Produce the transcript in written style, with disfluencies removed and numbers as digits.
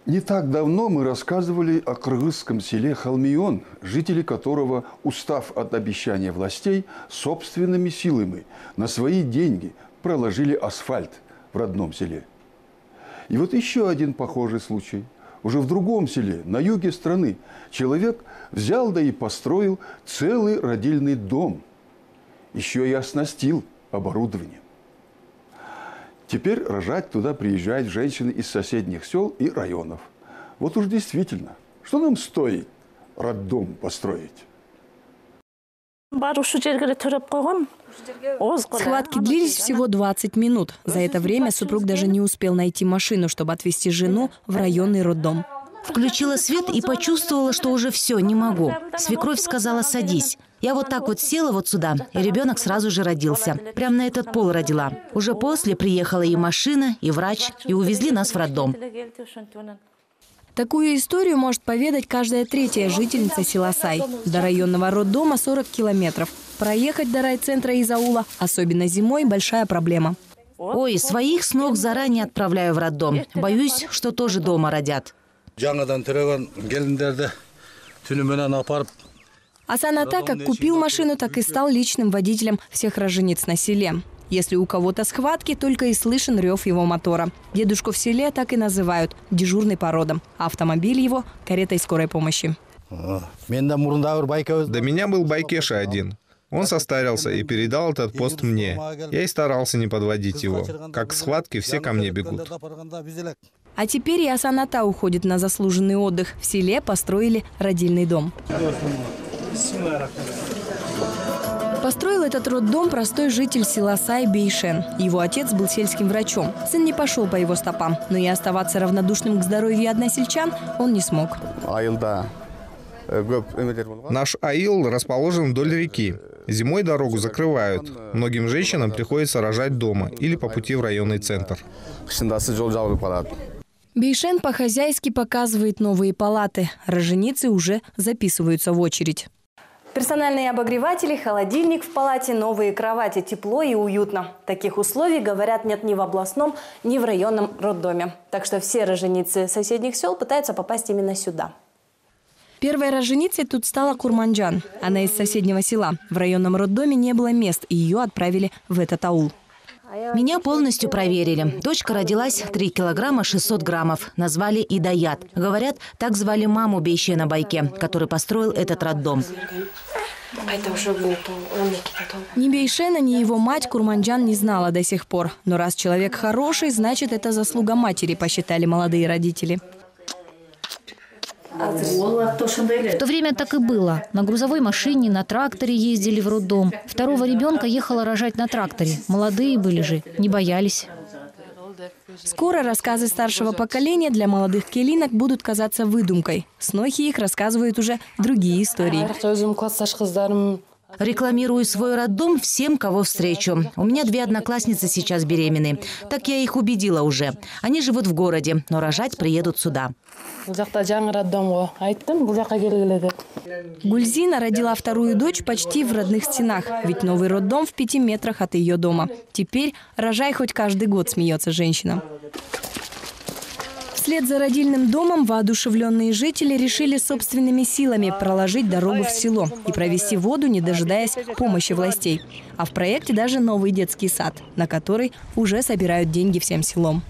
Не так давно мы рассказывали о кыргызском селе Халмион, жители которого, устав от обещания властей, собственными силами на свои деньги проложили асфальт в родном селе. И вот еще один похожий случай. Уже в другом селе, на юге страны, человек взял да и построил целый родильный дом. Еще и оснастил оборудованием. Теперь рожать туда приезжают женщины из соседних сел и районов. Вот уж действительно, что нам стоит роддом построить? Схватки длились всего 20 минут. За это время супруг даже не успел найти машину, чтобы отвезти жену в районный роддом. Включила свет и почувствовала, что уже все, не могу. Свекровь сказала: садись. Я вот так вот села вот сюда, и ребенок сразу же родился. Прямо на этот пол родила. Уже после приехала и машина, и врач, и увезли нас в роддом. Такую историю может поведать каждая третья жительница села Сай. До районного роддома 40 километров. Проехать до райцентра из аула, особенно зимой, большая проблема. Ой, своих с ног заранее отправляю в роддом. Боюсь, что тоже дома родят. Асаната как купил машину, так и стал личным водителем всех рожениц на селе. Если у кого-то схватки, только и слышен рев его мотора. Дедушку в селе так и называют – дежурный по родам. Автомобиль его – каретой скорой помощи. До меня был Байкеша один. Он состарился и передал этот пост мне. Я и старался не подводить его. Как схватки, все ко мне бегут. А теперь и Асаната уходит на заслуженный отдых. В селе построили родильный дом. Построил этот роддом простой житель села Сай Бейшен. Его отец был сельским врачом. Сын не пошел по его стопам, но и оставаться равнодушным к здоровью односельчан он не смог. Наш аил расположен вдоль реки. Зимой дорогу закрывают. Многим женщинам приходится рожать дома или по пути в районный центр. Бейшен по-хозяйски показывает новые палаты. Роженицы уже записываются в очередь. Персональные обогреватели, холодильник в палате, новые кровати, тепло и уютно. Таких условий, говорят, нет ни в областном, ни в районном роддоме. Так что все роженицы соседних сел пытаются попасть именно сюда. Первой роженицей тут стала Курманджан. Она из соседнего села. В районном роддоме не было мест, и ее отправили в этот аул. Меня полностью проверили. Дочка родилась 3 килограмма 600 граммов. Назвали Идаят. Говорят, так звали маму Бейшена Байке, который построил этот роддом. Ни Бейшена, ни его мать Курманджан не знала до сих пор. Но раз человек хороший, значит, это заслуга матери, посчитали молодые родители. В то время так и было. На грузовой машине, на тракторе ездили в роддом. Второго ребенка ехала рожать на тракторе. Молодые были же, не боялись. Скоро рассказы старшего поколения для молодых келинок будут казаться выдумкой. Снохи их рассказывают уже другие истории. Рекламирую свой роддом всем, кого встречу. У меня 2 одноклассницы сейчас беременны. Так я их убедила уже. Они живут в городе, но рожать приедут сюда. Гульзина родила вторую дочь почти в родных стенах. Ведь новый роддом в 5 метрах от ее дома. Теперь рожай хоть каждый год, смеется женщина. Вслед за родильным домом воодушевленные жители решили собственными силами проложить дорогу в село и провести воду, не дожидаясь помощи властей. А в проекте даже новый детский сад, на который уже собирают деньги всем селом.